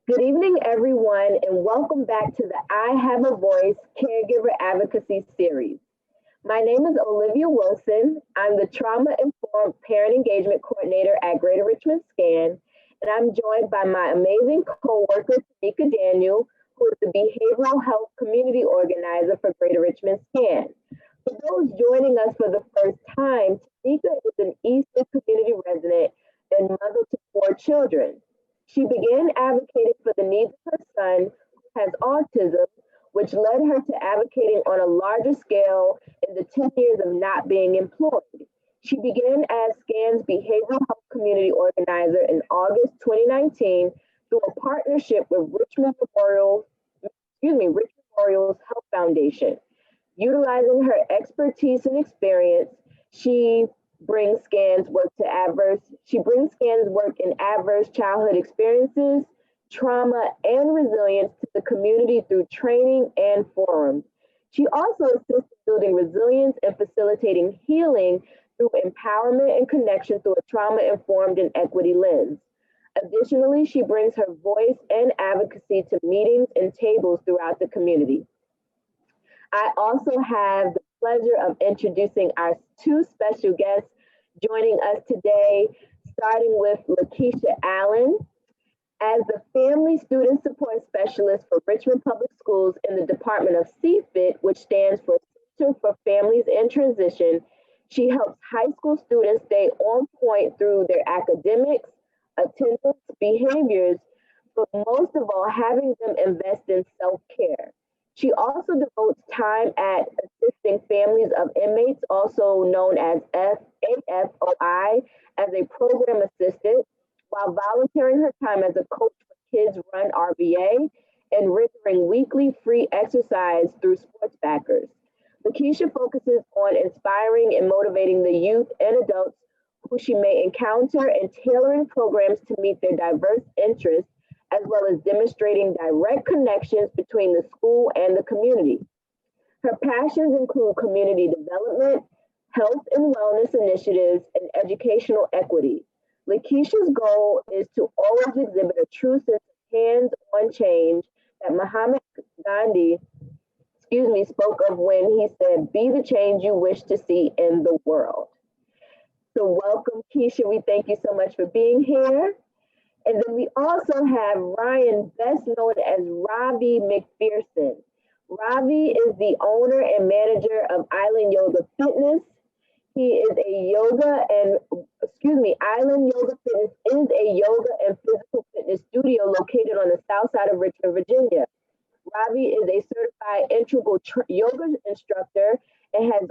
Good evening, everyone, and welcome back to the I Have a Voice Caregiver Advocacy Series. My name is Olivya Wilson. I'm the Trauma Informed Parent Engagement Coordinator at Greater Richmond SCAN, and I'm joined by my amazing coworker, Tamika Daniel, who is the Behavioral Health Community Organizer for Greater Richmond SCAN. For those joining us for the first time, Tamika is an Eastern community resident and mother to four children. She began advocating for the needs of her son, who has autism, which led her to advocating on a larger scale in the 10 years of not being employed. She began as SCAN's Behavioral Health Community Organizer in August 2019 through a partnership with Richmond Memorial's Health Foundation. Utilizing her expertise and experience, she brings SCAN's work in adverse childhood experiences, trauma, and resilience to the community through training and forums. She also assists in building resilience and facilitating healing through empowerment and connection through a trauma-informed and equity lens. Additionally, she brings her voice and advocacy to meetings and tables throughout the community. I also have the pleasure of introducing our two special guests joining us today, starting with Lakeshia Allen. As the Family Student Support Specialist for Richmond Public Schools in the Department of CFIT, which stands for Center for Families in Transition, she helps high school students stay on point through their academics, attendance, behaviors, but most of all, having them invest in self-care. She also devotes time at assisting families of inmates, also known as AFOI, as a program assistant, while volunteering her time as a coach for Kids Run RVA and rendering weekly free exercise through sports backers. Lakeisha focuses on inspiring and motivating the youth and adults who she may encounter and tailoring programs to meet their diverse interests, as well as demonstrating direct connections between the school and the community. Her passions include community development, health and wellness initiatives, and educational equity. Lakeisha's goal is to always exhibit a true sense of hands-on change that Muhammad Gandhi, spoke of when he said, "Be the change you wish to see in the world." So welcome, Keisha. We thank you so much for being here. And then we also have Ryan, best known as Ravi McPherson. Ravi is the owner and manager of Island Yoga Fitness. He is Island Yoga Fitness is a yoga and physical fitness studio located on the south side of Richmond, Virginia. Ravi is a certified integral yoga instructor and has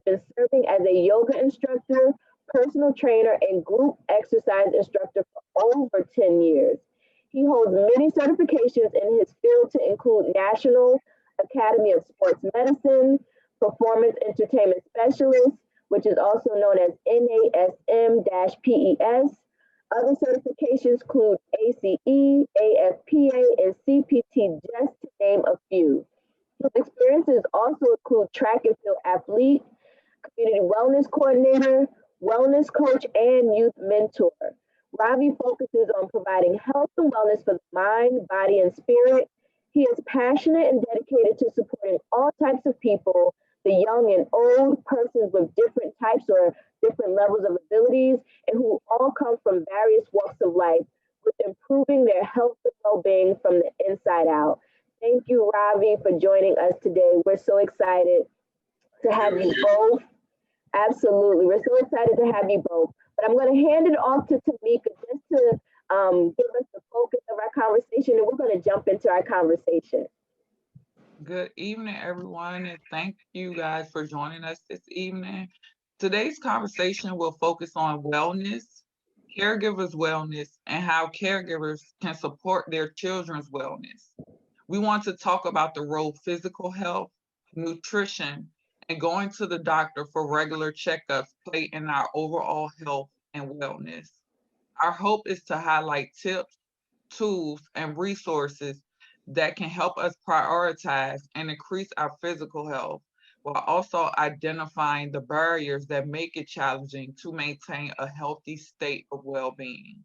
been serving as a yoga instructor, personal trainer, and group exercise instructor for over 10 years. He holds many certifications in his field to include National Academy of Sports Medicine, Performance Entertainment Specialist, which is also known as NASM-PES. Other certifications include ACE, AFPA, and CPT, just to name a few. His experiences also include track and field athlete, community wellness coordinator, wellness coach, and youth mentor. Ravi focuses on providing health and wellness for the mind, body, and spirit. He is passionate and dedicated to supporting all types of people, the young and old, persons with different types or different levels of abilities, and who all come from various walks of life, with improving their health and well-being from the inside out. Thank you, Ravi, for joining us today. We're so excited to have you both. Absolutely. We're so excited to have you both. But I'm going to hand it off to Tamika just to give us the focus of our conversation, and we're going to jump into our conversation. Good evening, everyone, and thank you guys for joining us this evening. Today's conversation will focus on wellness, caregivers' wellness, and how caregivers can support their children's wellness. We want to talk about the role physical health, nutrition, and going to the doctor for regular checkups play in our overall health and wellness. Our hope is to highlight tips, tools, and resources that can help us prioritize and increase our physical health while also identifying the barriers that make it challenging to maintain a healthy state of well being.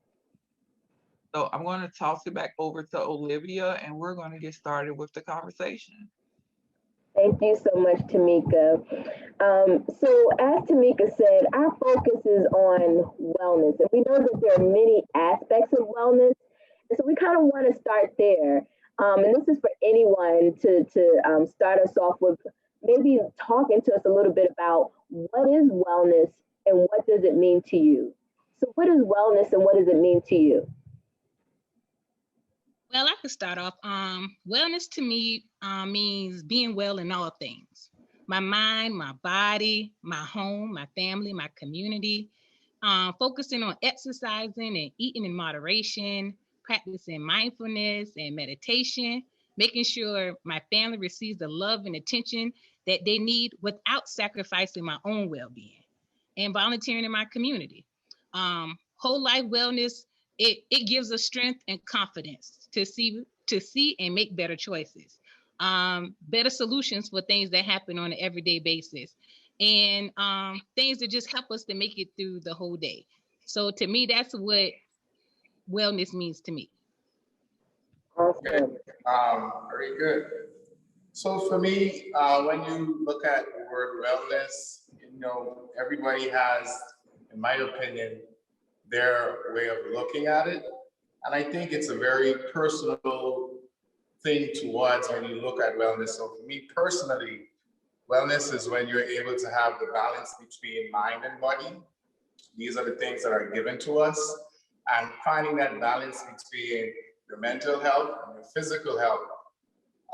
So I'm going to toss it back over to Olivia, and we're going to get started with the conversation. Thank you so much, Tamika. So, as Tamika said, our focus is on wellness, and we know that there are many aspects of wellness, and so we kind of want to start there. And this is for anyone to start us off with maybe talking to us a little bit about what is wellness and what does it mean to you. So, what is wellness and what does it mean to you? Well, I could start off. Wellness to me means being well in all things. My mind, my body, my home, my family, my community. Focusing on exercising and eating in moderation, practicing mindfulness and meditation, making sure my family receives the love and attention that they need without sacrificing my own well-being, and volunteering in my community. Whole life wellness, it gives us strength and confidence to see and make better choices, better solutions for things that happen on an everyday basis, and things that just help us to make it through the whole day. So to me, that's what wellness means to me. Okay, Awesome. very good. So for me, when you look at the word wellness, everybody has, in my opinion, their way of looking at it. And I think it's a very personal thing towards when you look at wellness. So for me personally, wellness is when you're able to have the balance between mind and body. These are the things that are given to us. And finding that balance between your mental health and your physical health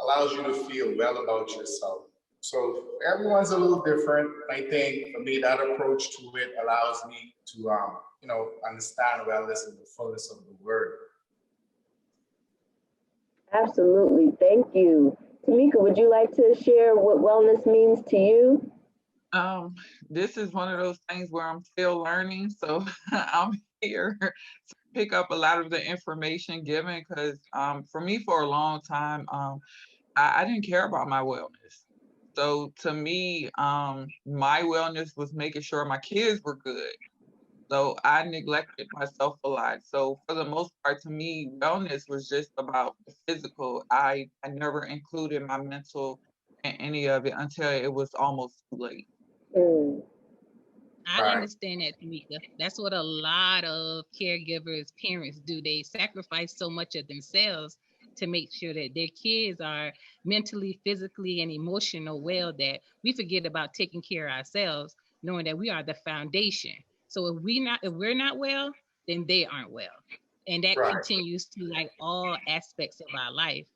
allows you to feel well about yourself. So everyone's a little different. I think for me, that approach to it allows me to, understand wellness in the fullness of the word. Absolutely. Thank you. Tamika, would you like to share what wellness means to you? This is one of those things where I'm still learning, so I'm here to pick up a lot of the information given because for me, for a long time, I didn't care about my wellness. So to me, my wellness was making sure my kids were good. So I neglected myself a lot. So for the most part, to me, wellness was just about the physical. I never included my mental in any of it until it was almost too late. Mm, I Right. understand that, Tamika. That's what a lot of caregivers, parents do. They sacrifice so much of themselves to make sure that their kids are mentally, physically, and emotional well that we forget about taking care of ourselves, knowing that we are the foundation. So if we're not well, then they aren't well. And that Right. continues to like all aspects of our life.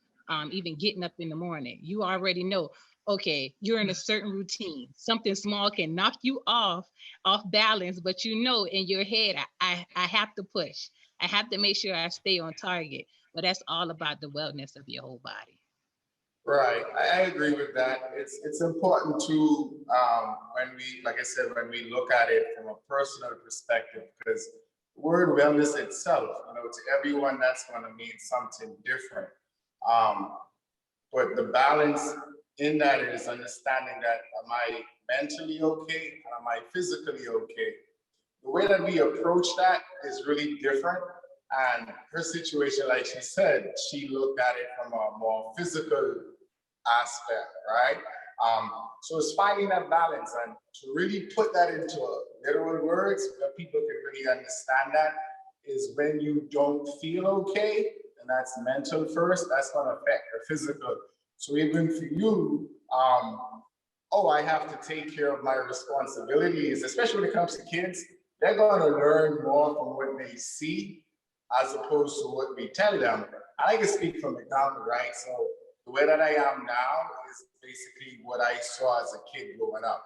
Even getting up in the morning. You already know, okay, you're in a certain routine. Something small can knock you off balance, but you know in your head, I have to push. I have to make sure I stay on target. But that's all about the wellness of your whole body. Right, I agree with that. It's important to when we, like I said, when we look at it from a personal perspective, because the word wellness itself, to everyone that's going to mean something different. Um, but the balance in that is understanding that am I mentally okay and am I physically okay? The way that we approach that is really different. And her situation, like she said, she looked at it from a more physical aspect, right? So it's finding that balance and to really put that into literal words where people can really understand that is when you don't feel okay, and that's mental first, that's going to affect your physical. So even for you, oh, I have to take care of my responsibilities, especially when it comes to kids, they're going to learn more from what they see as opposed to what we tell them. And I can speak from example, right? So the way that I am now is basically what I saw as a kid growing up,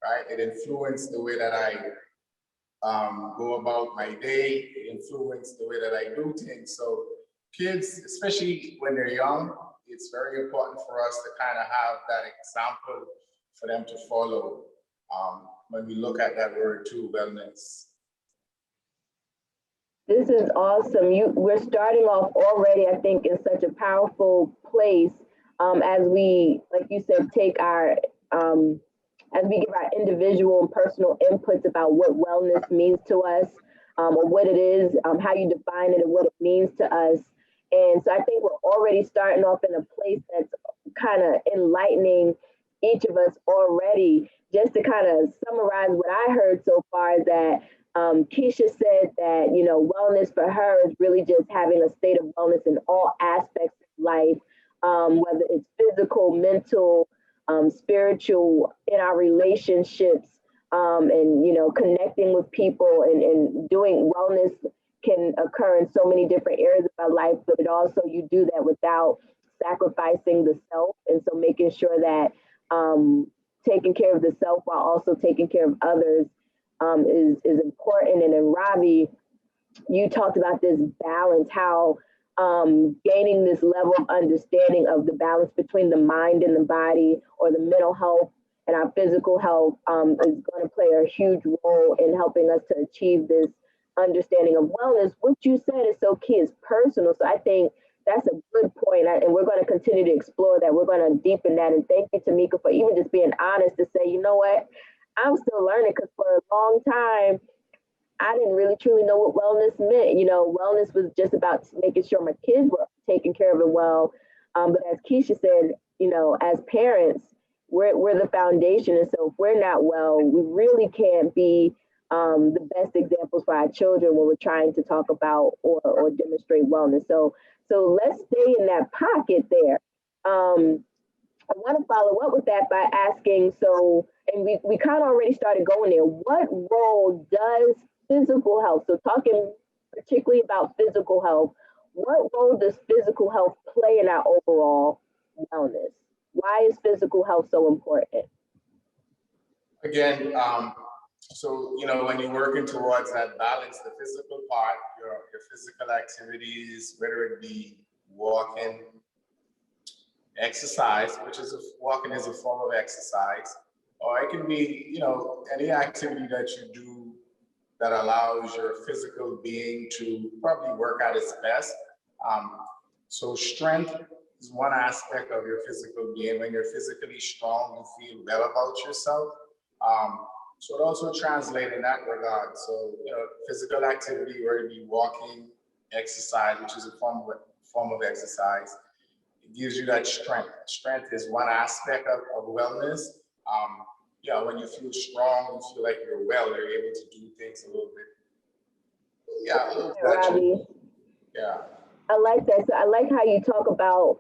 right? It influenced the way that I go about my day, it influenced the way that I do things. So kids, especially when they're young, it's very important for us to kind of have that example for them to follow when we look at that word too, wellness. this is awesome. We're starting off already, I think, in such a powerful place as we, like you said, take our as we give our individual and personal inputs about what wellness means to us. or what it is, how you define it and what it means to us. And so I think we're already starting off in a place that's kind of enlightening each of us already. Just to kind of summarize what I heard so far is that Keisha said that, wellness for her is really just having a state of wellness in all aspects of life, whether it's physical, mental, spiritual, in our relationships, and, connecting with people and doing wellness can occur in so many different areas of our life, but it also, you do that without sacrificing the self. And so making sure that taking care of the self while also taking care of others is important. And then Ravi, you talked about this balance, how gaining this level of understanding of the balance between the mind and the body, or the mental health and our physical health, is going to play a huge role in helping us to achieve this understanding of wellness. What you said is so key, is personal. So I think that's a good point, and we're going to continue to explore that. We're going to deepen that. And thank you, Tamika, for even just being honest to say, you know what, I'm still learning, because for a long time, I didn't really truly know what wellness meant. Wellness was just about making sure my kids were taken care of and well. But as Keisha said, as parents, we're the foundation. And so if we're not well, we really can't be the best examples for our children when we're trying to talk about or demonstrate wellness. So let's stay in that pocket there. I want to follow up with that by asking, and we kind of already started going there, what role does physical health, so talking particularly about physical health, what role does physical health play in our overall wellness? Why is physical health so important? Again, so, when you're working towards that balance, the physical part, your physical activities, whether it be walking, exercise, walking is a form of exercise, or it can be, any activity that you do that allows your physical being to probably work at its best. So strength is one aspect of your physical being. When you're physically strong, you feel well about yourself. So it also translates in that regard. So, physical activity, whether it be walking, exercise, which is a form of exercise, it gives you that strength. Strength is one aspect of wellness. When you feel strong, you feel like you're well, you're able to do things a little bit. A little Ravi. Yeah. I like that. So I like how you talk about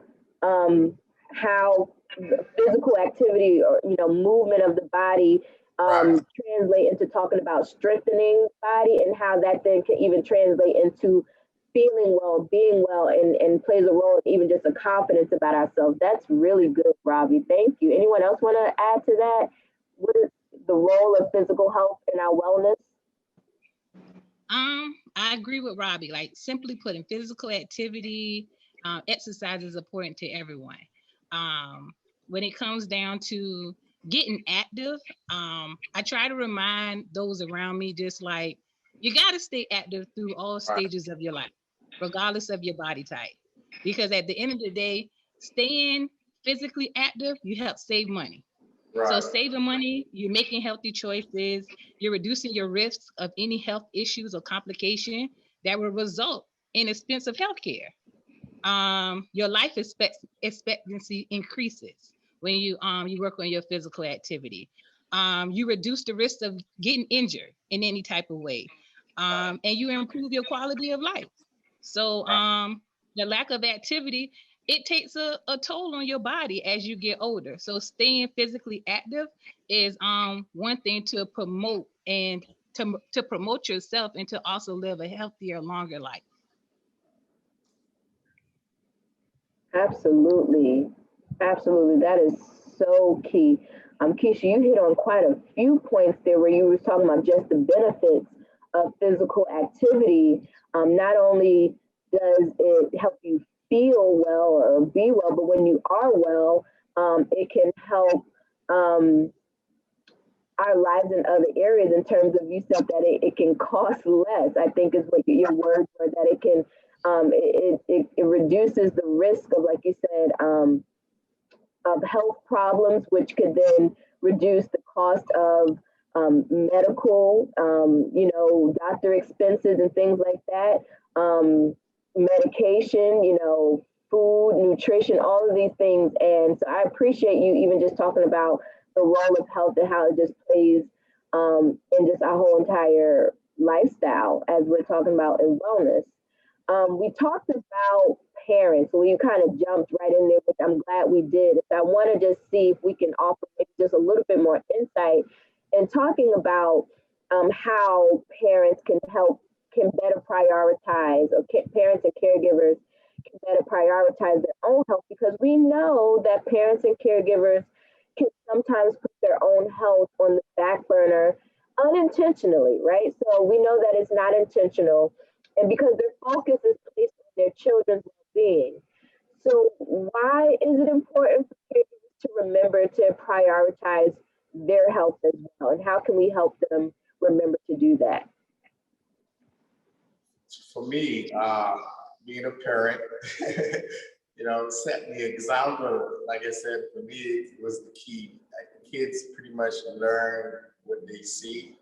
how physical activity, or movement of the body, translate into talking about strengthening body, and how that then can even translate into feeling well, being well, and plays a role in even just a confidence about ourselves. That's really good, Ravi. Thank you. Anyone else want to add to that? What is the role of physical health in our wellness? I agree with Ravi. Like, simply putting, physical activity, exercise is important to everyone. When it comes down to getting active, I try to remind those around me, just like, you got to stay active through all stages of your life, regardless of your body type. Because at the end of the day, staying physically active, you help save money. Right. So saving money, you're making healthy choices, you're reducing your risks of any health issues or complication that will result in expensive healthcare. Your life expectancy increases when you work on your physical activity. You reduce the risk of getting injured in any type of way, and you improve your quality of life. So the lack of activity, it takes a toll on your body as you get older. So staying physically active is one thing to promote, and to promote yourself, and to also live a healthier, longer life. Absolutely. Absolutely. That is so key. Keisha, you hit on quite a few points there where you were talking about just the benefits of physical activity. Not only does it help you feel well or be well, but when you are well, it can help our lives in other areas, in terms of, you said that it can cost less, I think is what your words were, that it can, it reduces the risk of, like you said, of health problems, which could then reduce the cost of medical, doctor expenses and things like that, medication, food, nutrition, all of these things. And so I appreciate you even just talking about the role of health and how it just plays in just our whole entire lifestyle as we're talking about in wellness. We talked about parents, so you kind of jumped right in there, which I'm glad we did. So I want to just see if we can offer maybe just a little bit more insight in talking about how parents can better prioritize, or parents and caregivers can better prioritize their own health, because we know that parents and caregivers can sometimes put their own health on the back burner unintentionally, right? So we know that it's not intentional, and because their focus is placed on their children's well-being. So why is it important for caregivers to remember to prioritize their health as well? And how can we help them remember to do that? For me, being a parent, setting the example, like I said, for me, it was the key. Like, kids pretty much learn what they see.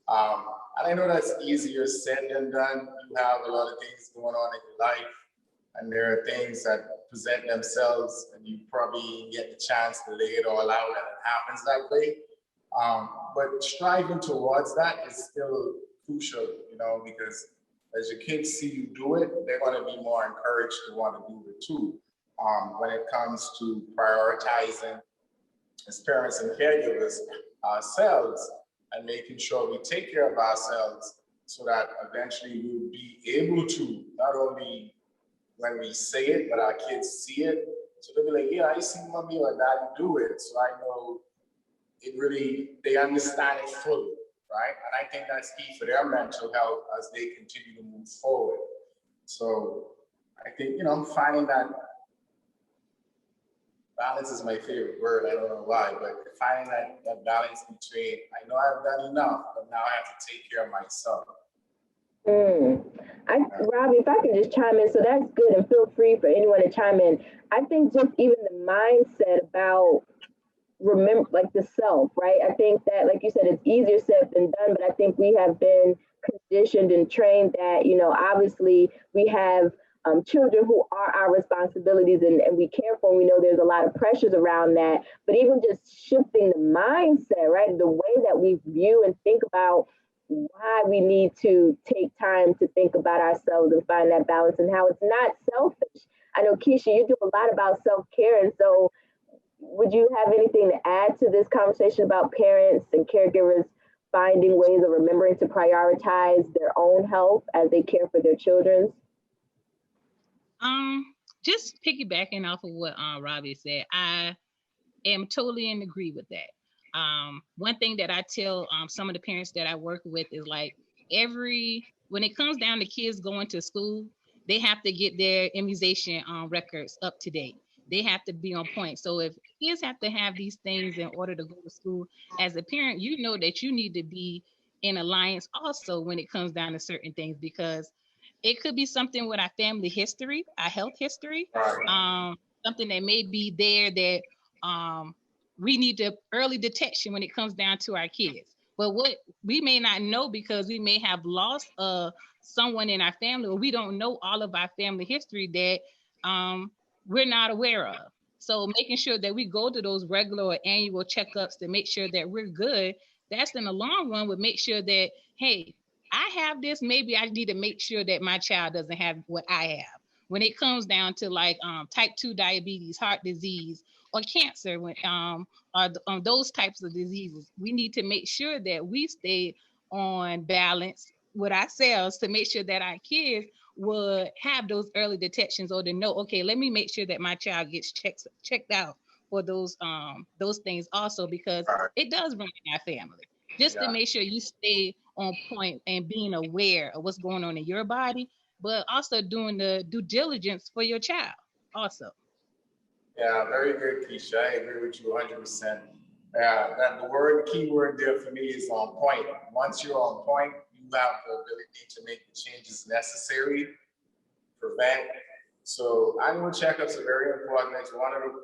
And I know that's easier said than done. You have a lot of things going on in your life, and there are things that present themselves, and you probably get the chance to lay it all out, and it happens that way. But striving towards that is still crucial, because as your kids see you do it, they're going to be more encouraged to want to do it too. When it comes to prioritizing as parents and caregivers ourselves, and making sure we take care of ourselves, so that eventually we'll be able to, not only when we say it, but our kids see it. So they'll be like, yeah, I see mommy or daddy do it. So I know they understand it fully, right? And I think that's key for their mental health as they continue to move forward. So I think, I'm finding that balance is my favorite word. I don't know why, but finding that balance between, I know I've done enough, but now I have to take care of myself. Ravi, if I can just chime in, so that's good, and feel free for anyone to chime in. I think just even the mindset about remember, like the self, right? I think that, like you said, it's easier said than done, but I think we have been conditioned and trained that, obviously we have children who are our responsibilities, and we care for, and we know there's a lot of pressures around that, but even just shifting the mindset, right? The way that we view and think about why we need to take time to think about ourselves and find that balance, and how it's not selfish. I know, Keisha, you do a lot about self-care, and so would you have anything to add to this conversation about parents and caregivers finding ways of remembering to prioritize their own health as they care for their children? Just piggybacking off of what Ravi said, I am totally in agree with that. One thing that I tell some of the parents that I work with is like, when it comes down to kids going to school, they have to get their immunization records up to date. They have to be on point. So if kids have to have these things in order to go to school, as a parent, you know that you need to be in alliance also when it comes down to certain things, because it could be something with our family history, our health history, something that may be there that we need the early detection when it comes down to our kids. But what we may not know, because we may have lost someone in our family, or we don't know all of our family history that we're not aware of. So making sure that we go to those regular or annual checkups to make sure that we're good, that's in the long run would make sure that, hey, I have this, maybe I need to make sure that my child doesn't have what I have. When it comes down to like type 2 diabetes, heart disease, or cancer, or those types of diseases, we need to make sure that we stay on balance with ourselves to make sure that our kids would have those early detections, or to know, okay, let me make sure that my child gets checked out for those things also, because it does run in our family. Just to make sure you stay on point and being aware of what's going on in your body, but also doing the due diligence for your child also. Yeah, very good, Keisha. I agree with you 100%. That the key word there for me is on point. Once you're on point, you have the ability to make the changes necessary, prevent. So annual checkups are very important. It's one of the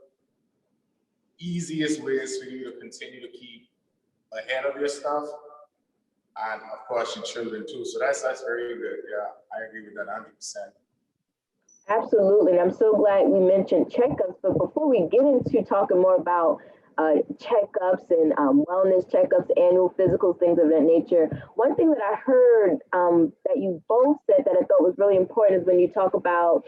easiest ways for you to continue to keep ahead of your stuff, and of course your children too. So that's very good. Yeah, I agree with that 100%. Absolutely. And I'm so glad we mentioned checkups. But before we get into talking more about checkups and wellness checkups, annual physicals, things of that nature, one thing that I heard that you both said that I thought was really important is when you talk about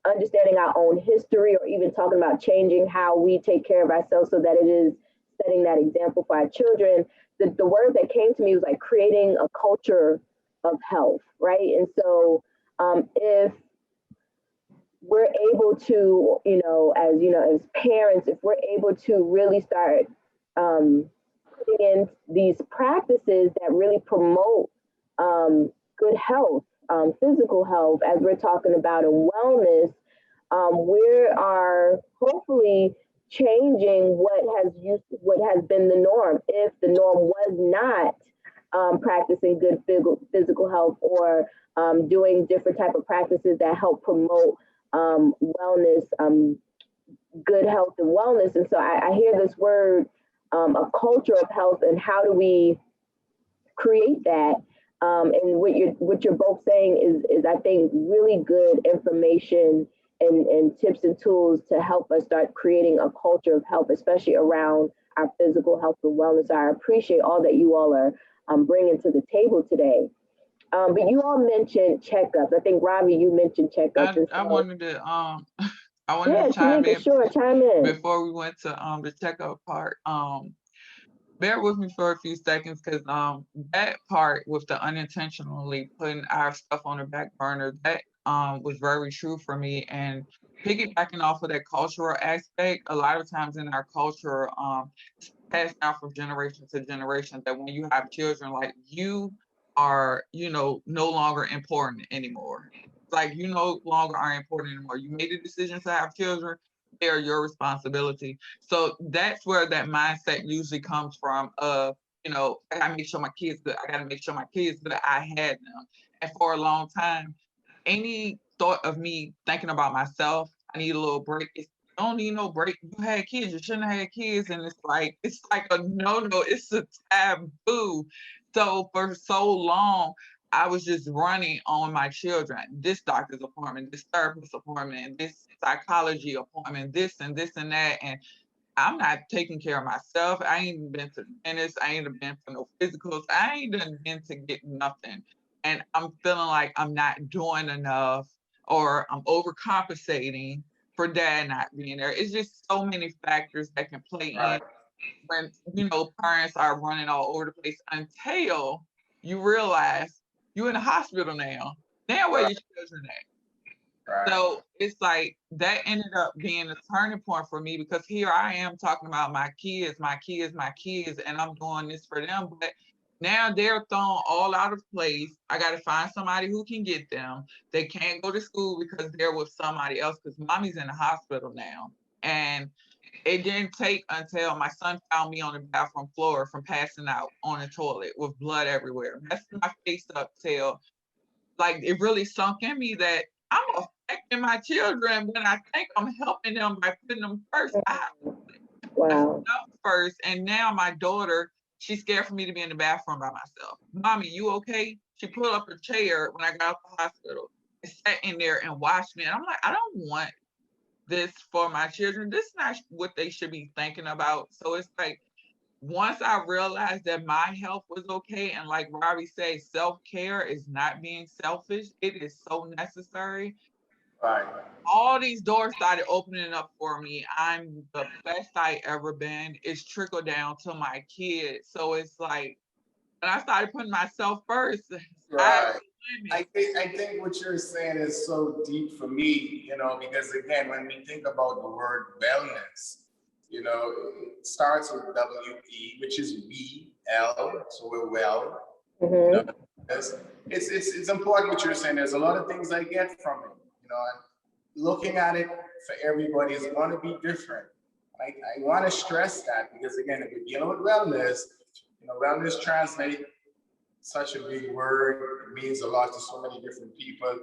understanding our own history, or even talking about changing how we take care of ourselves so that it is setting that example for our children. The word that came to me was like creating a culture of health, right? And so if we're able to, as parents, if we're able to really start putting in these practices that really promote good health, physical health, as we're talking about in wellness, we are hopefully changing what has been the norm. If the norm was not practicing good physical health, or doing different type of practices that help promote wellness, good health and wellness. And so I hear this word, a culture of health, and how do we create that? And what you're both saying is I think really good information and tips and tools to help us start creating a culture of health, especially around our physical health and wellness. I appreciate all that you all are bringing to the table today. But you all mentioned checkups. I think Ravi, you mentioned checkups. I wanted to I wanted Yeah, to chime Tamika, in sure, chime in. before we went to the checkup part. Bear with me for a few seconds, because that part with the unintentionally putting our stuff on the back burner, that was very true for me. And piggybacking off of that cultural aspect, a lot of times in our culture, it's passed down from generation to generation, that when you have children, like, you are, no longer important anymore. Like, you no longer are important anymore. You made a decision to have children, they are your responsibility. So that's where that mindset usually comes from. I gotta make sure my kids good. I gotta make sure my kids good. I had them. And for a long time, any thought of me thinking about myself, I need a little break. You don't need no break. You had kids. You shouldn't have had kids. And it's like a no. It's a taboo. So for so long, I was just running on my children. This doctor's appointment, this therapist appointment, this psychology appointment, this and this and that. And I'm not taking care of myself. I ain't been to the dentist. I ain't been for no physicals. I ain't done been to get nothing. And I'm feeling like I'm not doing enough, or I'm overcompensating for dad not being there. It's just so many factors that can play in when, parents are running all over the place, until you realize you're in the hospital now. Now where your children at? Right. So it's like that ended up being a turning point for me, because here I am talking about my kids, and I'm doing this for them. But now they're thrown all out of place. I got to find somebody who can get them. They can't go to school because they're with somebody else, because mommy's in the hospital now. And it didn't take until my son found me on the bathroom floor from passing out on the toilet with blood everywhere. Messed my face up till, like, it really sunk in me that I'm affecting my children when I think I'm helping them by putting them first. I have to put myself first. And now my daughter, she's scared for me to be in the bathroom by myself. Mommy, you okay? She pulled up a chair when I got out the hospital and sat in there and watched me. And I'm like, I don't want this for my children. This is not what they should be thinking about. So it's like, once I realized that my health was okay, and like Ravi said, self-care is not being selfish. It is so necessary. Right. All these doors started opening up for me. I'm the best I ever been. It's trickled down to my kids. So it's like, when I started putting myself first, right. I think what you're saying is so deep for me, because again, when we think about the word wellness, it starts with W-E, which is we-L, so we're well. Mm-hmm. It's important what you're saying. There's a lot of things I get from it, and looking at it for everybody is going to be different. I want to stress that, because again, if we're dealing with wellness, wellness translates such a big word. It means a lot to so many different people.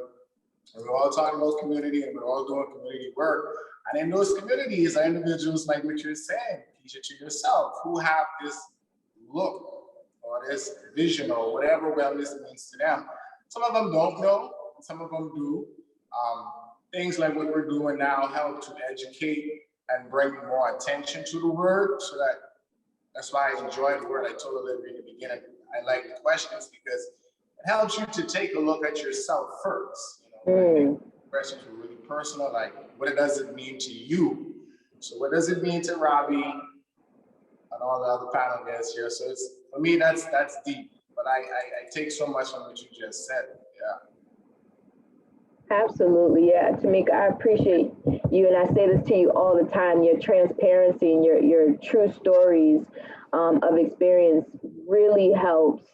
And we're all talking about community, and we're all doing community work. And in those communities are individuals like what you're saying, teach it to yourself, who have this look or this vision or whatever wellness means to them. Some of them don't know, some of them do. Things like what we're doing now help to educate and bring more attention to the word, so that's why I enjoy the word. I told Olivya in the beginning, I like the questions because it helps you to take a look at yourself first. Questions are really personal, like what does it mean to you? So what does it mean to Ravi and all the other panel guests here? So it's, for me, that's deep, but I take so much from what you just said. Yeah. Absolutely, yeah. Tamika, I appreciate you, and I say this to you all the time. Your transparency and your true stories of experience really helps.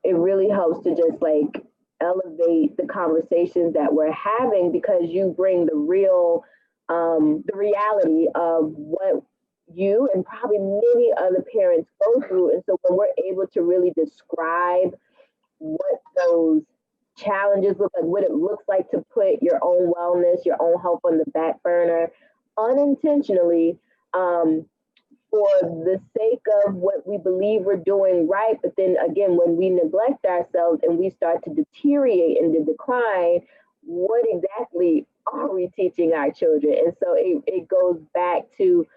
It really helps to just like elevate the conversations that we're having, because you bring the reality of what you and probably many other parents go through. And so when we're able to really describe what those challenges look like, what it looks like to put your own wellness, your own health on the back burner unintentionally, for the sake of what we believe we're doing right. But then again, when we neglect ourselves and we start to deteriorate and to decline, what exactly are we teaching our children? And so it goes back to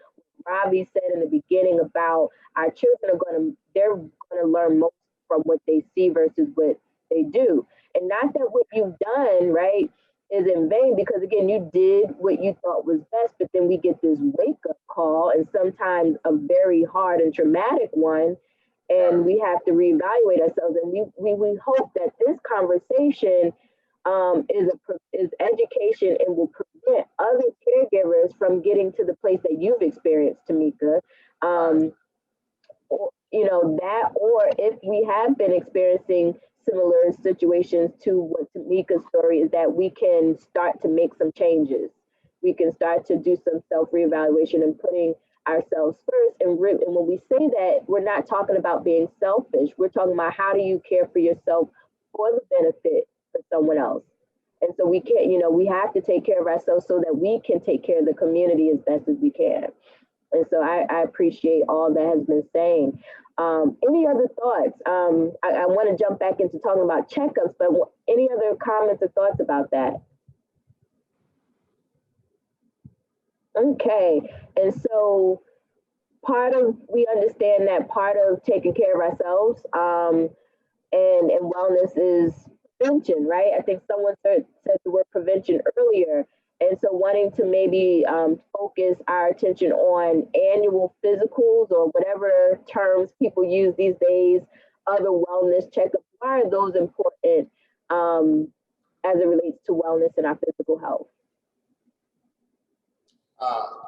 Ravi said in the beginning about our children they're going to learn most from what they see versus what they do. And not that what you've done, right, is in vain, because again, you did what you thought was best, but then we get this wake up call, and sometimes a very hard and traumatic one, and we have to reevaluate ourselves. And we hope that this conversation is education and will prevent other caregivers from getting to the place that you've experienced, Tamika. That, or if we have been experiencing similar situations to what Tamika's story is, that we can start to make some changes. We can start to do some self-reevaluation and putting ourselves first. And when we say that, we're not talking about being selfish. We're talking about how do you care for yourself for the benefit of someone else. And so we can't, we have to take care of ourselves so that we can take care of the community as best as we can. And so I appreciate all that has been saying. Any other thoughts? I want to jump back into talking about checkups, but any other comments or thoughts about that? Okay, and so we understand that part of taking care of ourselves and wellness is prevention, right? I think someone said the word prevention earlier. And so wanting to maybe focus our attention on annual physicals or whatever terms people use these days, other wellness checkups, why are those important as it relates to wellness and our physical health?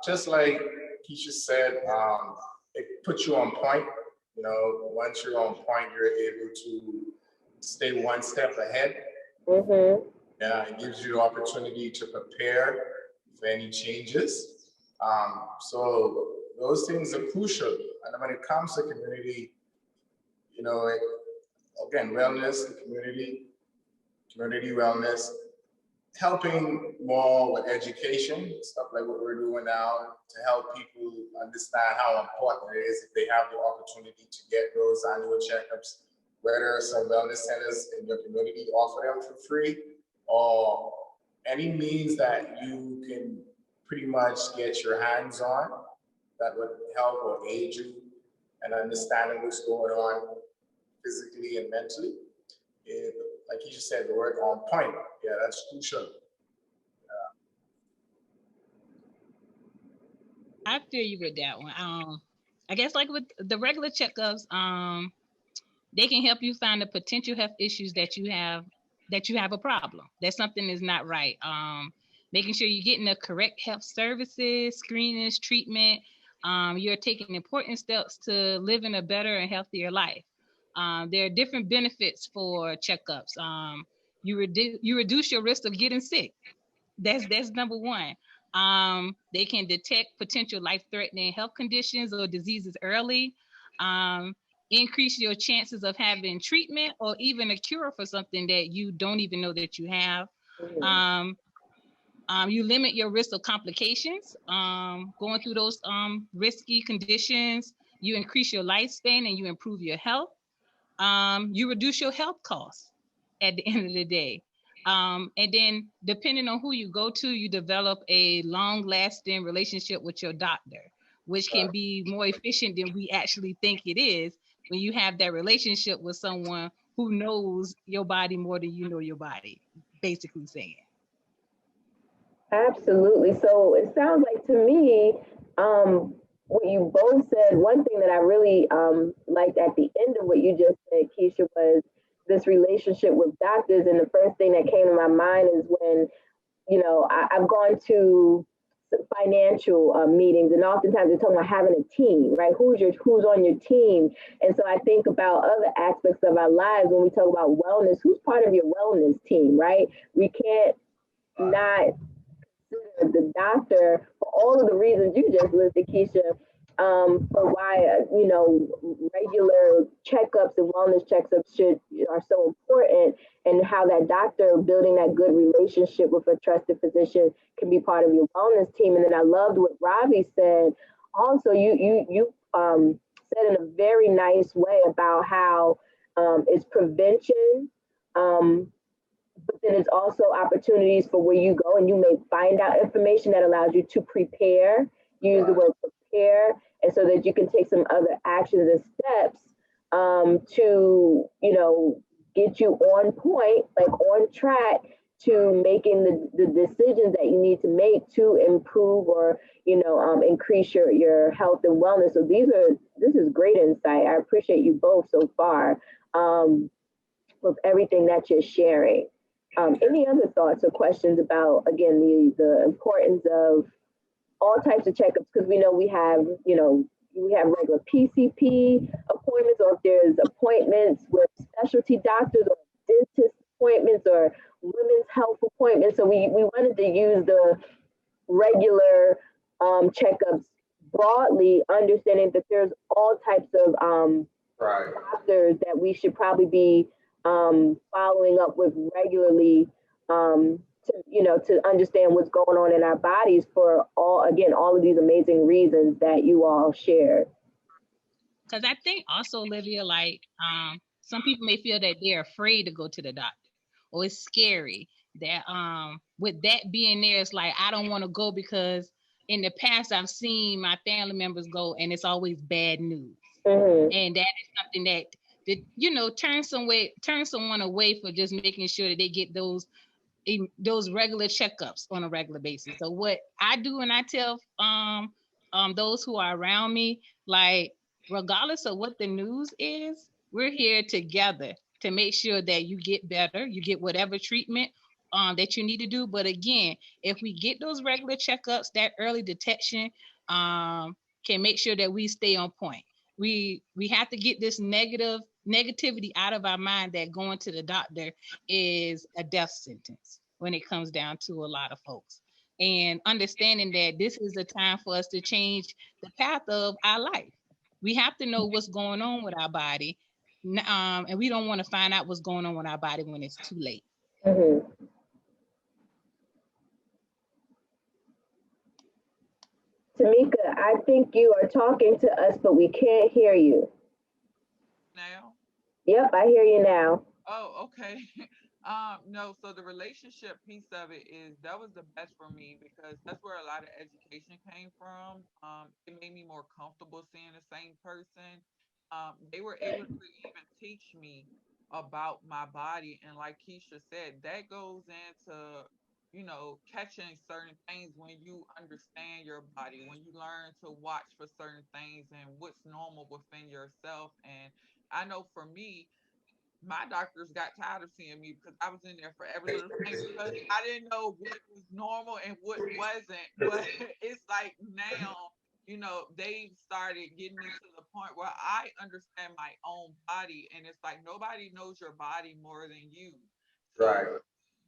Just like Keisha said, it puts you on point. Once you're on point, you're able to stay one step ahead. Mm-hmm. Yeah, it gives you the opportunity to prepare for any changes. So those things are crucial. And when it comes to community, again, wellness, the community wellness, helping more with education, stuff like what we're doing now, to help people understand how important it is if they have the opportunity to get those annual checkups, whether some wellness centers in your community offer them for free, or any means that you can pretty much get your hands on that would help or aid you in understanding what's going on physically and mentally. Like you just said, the word on point. Yeah, that's crucial. I feel you with that one. I guess like with the regular checkups, they can help you find the potential health issues that you have a problem, that something is not right. Making sure you're getting the correct health services, screenings, treatment. You're taking important steps to living a better and healthier life. There are different benefits for checkups. You reduce your risk of getting sick. That's number one. They can detect potential life-threatening health conditions or diseases early. Increase your chances of having treatment or even a cure for something that you don't even know that you have. You limit your risk of complications, going through those risky conditions. you increase your lifespan and you improve your health. You reduce your health costs at the end of the day. And then depending on who you go to, you develop a long lasting relationship with your doctor, which can be more efficient than we actually think it is when you have that relationship with someone who knows your body more than you know your body, basically saying. Absolutely. So it sounds like to me, what you both said, one thing that I really liked at the end of what you just said, Keisha, was this relationship with doctors. And the first thing that came to my mind is when, I've gone to financial meetings, and oftentimes they're talking about having a team, right? Who's on your team? And so I think about other aspects of our lives when we talk about wellness. Who's part of your wellness team, right? We can't not the doctor for all of the reasons you just listed, Keisha, for why regular checkups and wellness checkups are so important, and how that doctor building that good relationship with a trusted physician can be part of your wellness team. And then I loved what Ravi said. Also, you said in a very nice way about how it's prevention. But then it's also opportunities for where you go and you may find out information that allows you to prepare, use the word prepare, and so that you can take some other actions and steps to, get you on point, like on track to making the decisions that you need to make to improve or, increase your health and wellness. So this is great insight. I appreciate you both so far with everything that you're sharing. Any other thoughts or questions about, again, the importance of all types of checkups? Because we know we have regular PCP appointments, or if there's appointments with specialty doctors or dentist appointments or women's health appointments. So we wanted to use the regular checkups broadly, understanding that there's all types of doctors that we should probably be following up with regularly to understand what's going on in our bodies for all of these amazing reasons that you all shared. Because I think also, Olivia, some people may feel that they're afraid to go to the doctor, or it's scary that with that being there, it's like, I don't want to go because in the past I've seen my family members go and it's always bad news. Mm-hmm. And that is something that turn someone away for just making sure that they get those regular checkups on a regular basis. So what I do, and I tell those who are around me, like, regardless of what the news is, we're here together to make sure that you get better, you get whatever treatment that you need to do. But again, if we get those regular checkups, that early detection can make sure that we stay on point. We have to get this negativity out of our mind that going to the doctor is a death sentence when it comes down to a lot of folks. And understanding that this is a time for us to change the path of our life. We have to know what's going on with our body, and we don't want to find out what's going on with our body when it's too late. Mm-hmm. Tamika, I think you are talking to us, but we can't hear you. Now? Yep, I hear you now. Oh, okay. No, so the relationship piece of it that was the best for me, because that's where a lot of education came from. It made me more comfortable seeing the same person. They were able to even teach me about my body. And like Keisha said, that goes into, catching certain things when you understand your body, when you learn to watch for certain things and what's normal within yourself. And I know for me, my doctors got tired of seeing me because I was in there for every little thing, because I didn't know what was normal and what wasn't. But it's like now, they started getting me to the point where I understand my own body, and it's like nobody knows your body more than you. So Right.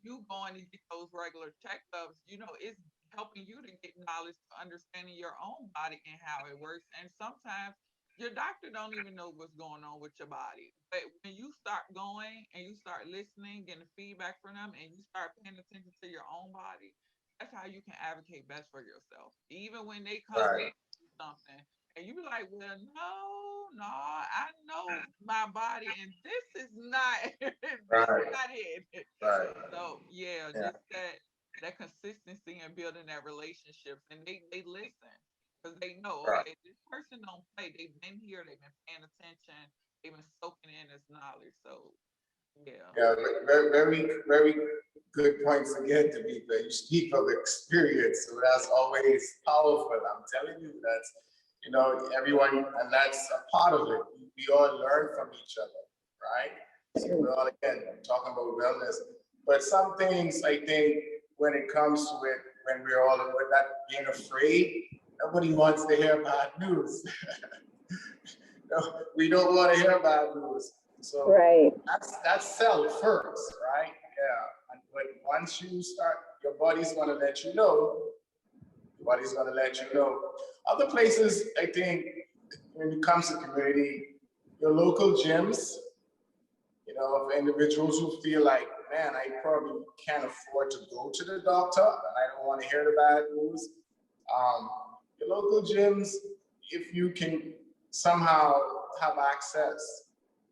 you going to get those regular checkups, it's helping you to get knowledge to understanding your own body and how it works. And sometimes your doctor don't even know what's going on with your body. But when you start going and you start listening, getting feedback from them, and you start paying attention to your own body, that's how you can advocate best for yourself. Even when they come to do something And you be like, well, no, I know my body, and this is not, this is not it. Right. So yeah, Yeah. just that consistency and building that relationships, and they listen because they know, Right. okay, this person don't play. They've been here, they've been paying attention, they've been soaking in this knowledge. So yeah. Yeah, very, very, very good points again, Tamika. You speak from experience, so that's always powerful. I'm telling you, that's, you know, everyone, and that's a part of it. We all learn from each other, right? So we're all, again, talking about wellness. But some things, I think, when it comes to it, when we're all with that being afraid, nobody wants to hear bad news. No, we don't want to hear bad news. So Right. that's self first, right? Yeah. And but once you start, your body's gonna let you know. Your body's gonna let you know. Other places, I think, when it comes to community, your local gyms, you know, for individuals who feel like, man, I probably can't afford to go to the doctor and I don't want to hear the bad news. Your local gyms, if you can somehow have access,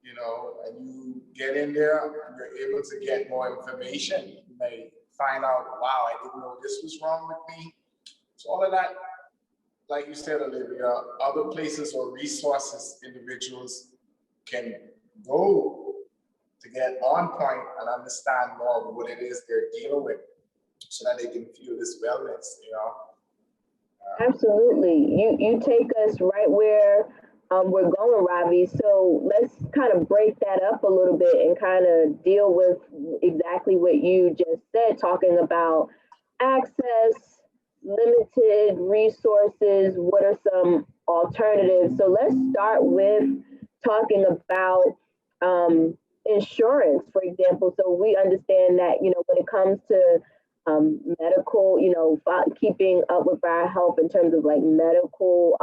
you know, and you get in there and you're able to get more information, you may find out, wow, I didn't know this was wrong with me. So all of that, like you said, Olivia, other places or resources individuals can go to get on point and understand more of what it is they're dealing with so that they can feel this wellness, you know. Absolutely. You take us right where we're going, Ravi. So let's kind of break that up a little bit and kind of deal with exactly what you just said, talking about access, limited resources, what are some alternatives. So let's start with talking about insurance, for example. So we understand that, you know, when it comes to medical, you know, keeping up with our health in terms of like medical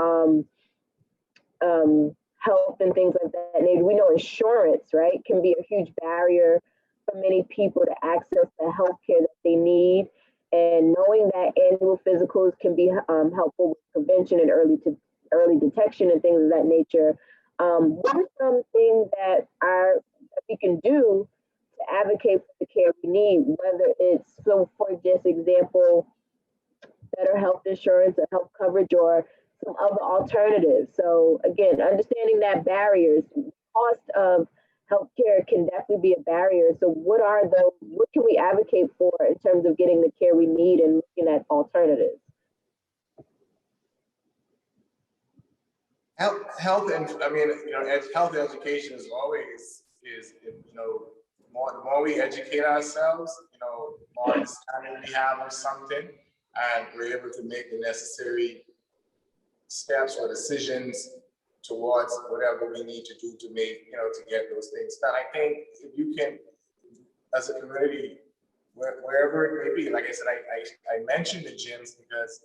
health and things like that. And we know insurance, right, can be a huge barrier for many people to access the health care that they need. And knowing that annual physicals can be helpful with prevention and early detection and things of that nature. What are some things that we can do to advocate for the care we need, whether it's, so for just example, better health insurance or health coverage or some other alternatives. So again, understanding that barriers, cost of healthcare can definitely be a barrier. So what can we advocate for in terms of getting the care we need and looking at alternatives? Health, and I mean, you know, health education is always, you know, the more we educate ourselves, you know, more understanding we have of something, and we're able to make the necessary steps or decisions towards whatever we need to do to make, you know, to get those things done. I think if you can, as a community, wherever it may be, like I said, I mentioned the gyms because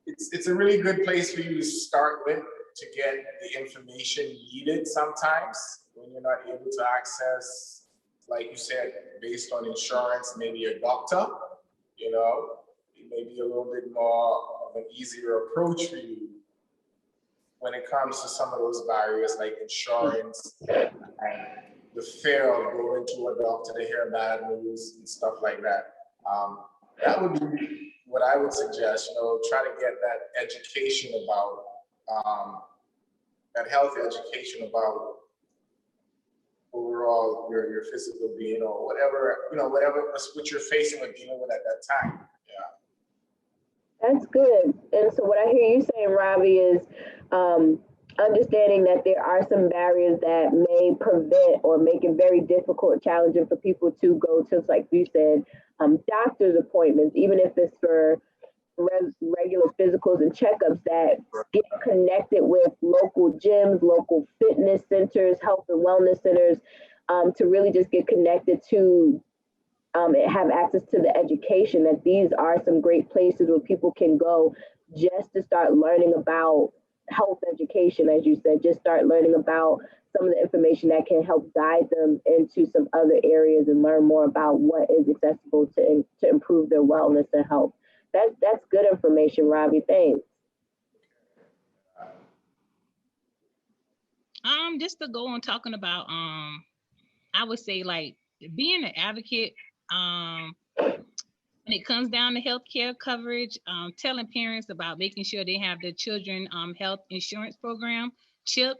it's a really good place for you to start with to get the information needed sometimes when you're not able to access, like you said, based on insurance, maybe a doctor, you know, it may be a little bit more of an easier approach for you when it comes to some of those barriers like insurance and the fear of going to a doctor to hear bad news and stuff like that. That would be what I would suggest, you know, try to get that education about, that health education about overall your physical being or whatever, you know, whatever what you're facing or dealing with at that time. Yeah. That's good. And so what I hear you saying, Ravi, is understanding that there are some barriers that may prevent or make it very difficult, challenging for people to go to, like you said, doctor's appointments, even if it's for regular physicals and checkups, that get connected with local gyms, local fitness centers, health and wellness centers, to really just get connected to have access to the education, that these are some great places where people can go just to start learning about health education, as you said, just start learning about some of the information that can help guide them into some other areas and learn more about what is accessible to improve their wellness and health. That's good information, Ravi. Thanks. Just to go on talking about, I would say like being an advocate, when it comes down to healthcare coverage, telling parents about making sure they have the children health insurance program, CHIP,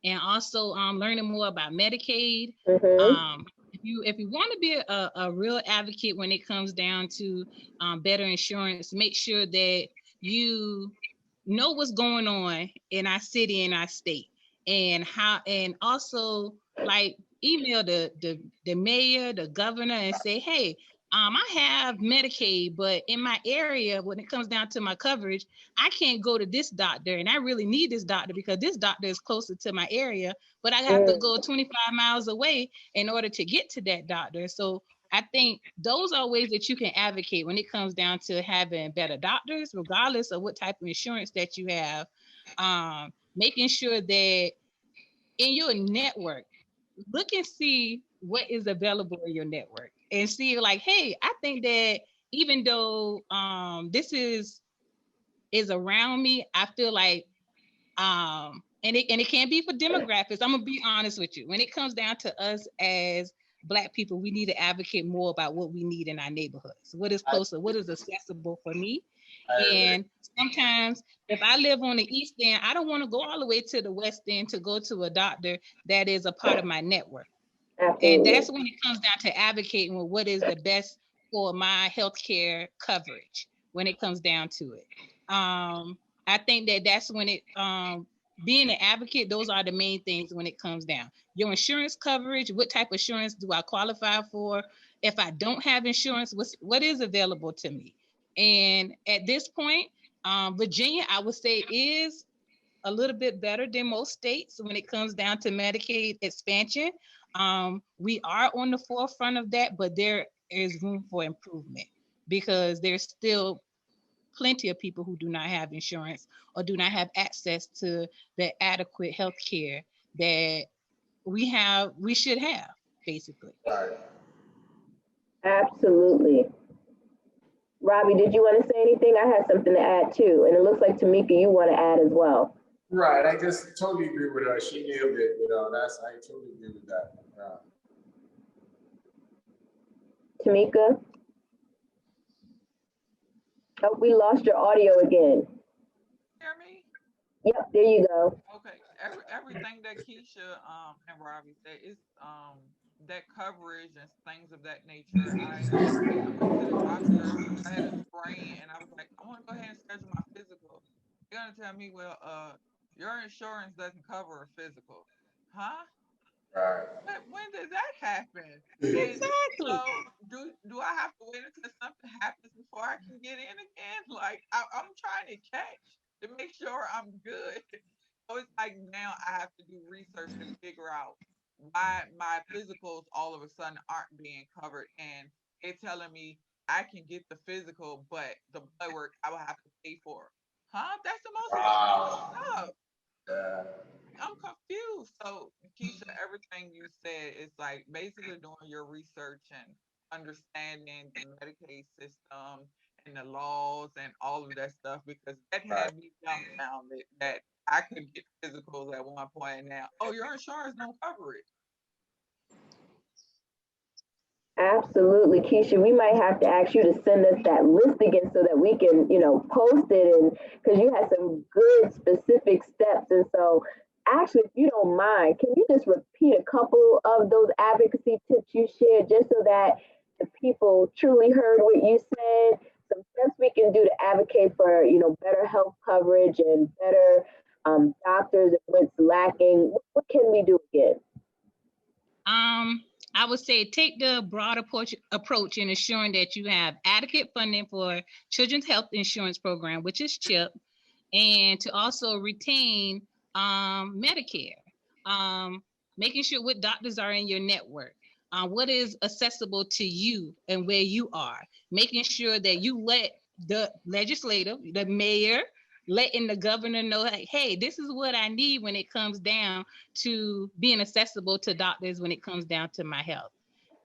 and also learning more about Medicaid. Mm-hmm. If you want to be a real advocate when it comes down to better insurance, make sure that you know what's going on in our city and our state, and also like email the mayor, the governor, and say, hey, I have Medicaid, but in my area, when it comes down to my coverage, I can't go to this doctor, and I really need this doctor because this doctor is closer to my area, but I have to go 25 miles away in order to get to that doctor. So I think those are ways that you can advocate when it comes down to having better doctors, regardless of what type of insurance that you have. Making sure that in your network, look and see what is available in your network and see like, hey, I think that even though this is around me, I feel like and it can't be for demographics. I'm gonna be honest with you. When it comes down to us as Black people, we need to advocate more about what we need in our neighborhoods. What is closer? What is accessible for me? And sometimes if I live on the East End, I don't want to go all the way to the West End to go to a doctor that is a part of my network. Absolutely. And that's when it comes down to advocating with what is the best for my healthcare coverage when it comes down to it. I think that that's when it, being an advocate, those are the main things when it comes down. Your insurance coverage, what type of insurance do I qualify for? If I don't have insurance, what is available to me? And at this point, Virginia, I would say, is a little bit better than most states when it comes down to Medicaid expansion. We are on the forefront of that, but there is room for improvement because there's still plenty of people who do not have insurance or do not have access to the adequate health care that we should have, basically. Absolutely. Ravi, did you want to say anything? I had something to add too. And it looks like Tamika, you want to add as well. Right, I just totally agree with her. She nailed it. I totally agree with that. Tamika? Oh, we lost your audio again. Hear me? Yep, there you go. Okay. Everything that Keisha and Ravi said is that coverage and things of that nature. I went to the doctor. I had a sprain, and I was like, I want to go ahead and schedule my physical. They're gonna tell me, well, your insurance doesn't cover a physical, huh? Right. When did that happen? Exactly. So do I have to wait until something happens before I can get in again? Like I'm trying to catch to make sure I'm good. So it's like now I have to do research to figure out why my physicals all of a sudden aren't being covered, and they're telling me I can get the physical, but the blood work I will have to pay for. Huh? That's the most expensive stuff. Yeah. I'm confused. So, Keisha, everything you said is like basically doing your research and understanding the Medicaid system and the laws and all of that stuff, because that had me dumbfounded that I could get physicals at one point, and now, oh, your insurance don't cover it. Absolutely, Keisha. We might have to ask you to send us that list again so that we can, post it, and because you had some good specific steps. And so, actually, if you don't mind, can you just repeat a couple of those advocacy tips you shared, just so that the people truly heard what you said? Some steps we can do to advocate for, better health coverage and better doctors, and what's lacking. What can we do again? I would say take the broad approach in ensuring that you have adequate funding for Children's Health Insurance Program, which is CHIP, and to also retain Medicare. Making sure what doctors are in your network, what is accessible to you and where you are. Making sure that you let the legislative, the mayor, letting the governor know, like, hey, this is what I need when it comes down to being accessible to doctors when it comes down to my health.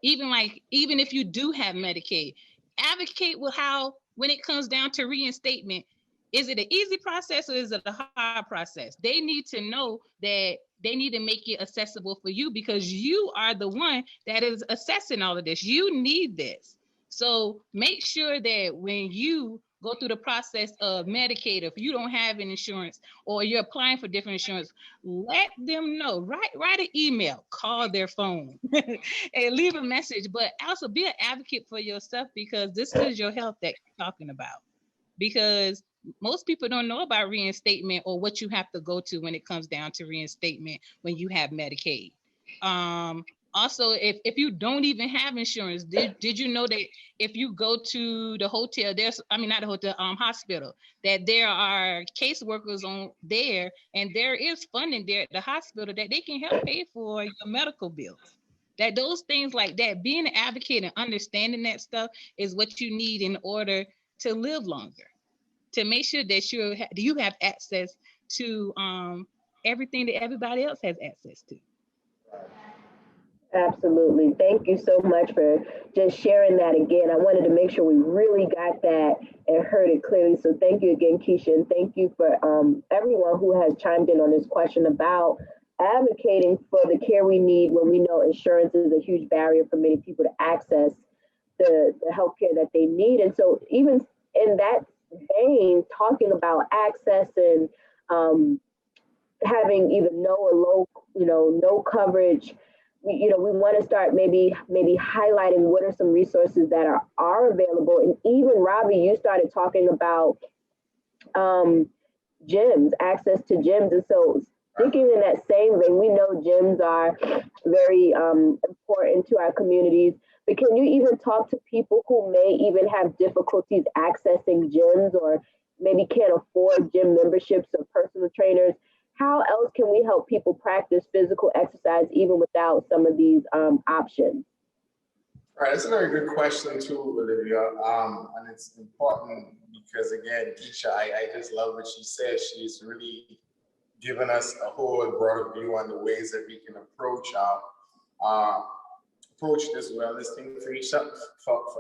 Even if you do have Medicaid, advocate with how, when it comes down to reinstatement, is it an easy process or is it a hard process? They need to know that they need to make it accessible for you, because you are the one that is assessing all of this. You need this. So make sure that when you go through the process of Medicaid, if you don't have an insurance or you're applying for different insurance, let them know. Write an email, call their phone, and leave a message. But also be an advocate for yourself, because this is your health that you're talking about. Because most people don't know about reinstatement or what you have to go to when it comes down to reinstatement when you have Medicaid. Also, if you don't even have insurance, did you know that if you go to the hotel, not the hotel, hospital, that there are caseworkers on there, and there is funding there at the hospital that they can help pay for your medical bills. That those things like that, being an advocate and understanding that stuff is what you need in order to live longer, to make sure that you have access to everything that everybody else has access to. Absolutely. Thank you so much for just sharing that again. I wanted to make sure we really got that and heard it clearly. So thank you again, Keisha, and thank you for everyone who has chimed in on this question about advocating for the care we need when we know insurance is a huge barrier for many people to access the health care that they need. And so even in that vein, talking about access and having either no or low, no coverage, we want to start maybe highlighting what are some resources that are available. And even Ravi, you started talking about gyms, access to gyms. And so thinking in that same vein, we know gyms are very important to our communities, but can you even talk to people who may even have difficulties accessing gyms or maybe can't afford gym memberships or personal trainers? How else can we help people practice physical exercise even without some of these options? All right, that's a very good question too, Olivia. And it's important because again, Keisha, I just love what she said. She's really given us a whole broader view on the ways that we can approach this wellness thing for